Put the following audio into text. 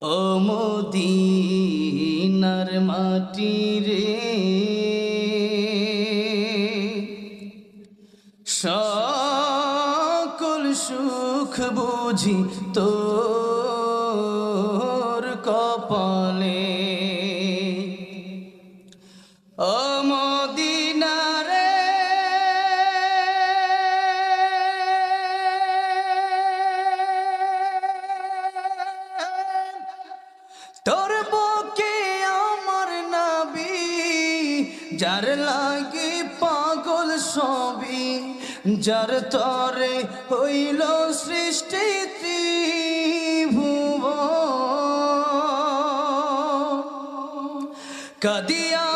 ও মদিনার মাটি রে, সকল সুখ বুঝি তোর কপালে। ও মদিনা রে, তোর বুকে আমার নবী, যার লাগি পাগল সবই, যার তরে হইল সৃষ্টি ত্রিভুবন। কাদিয়া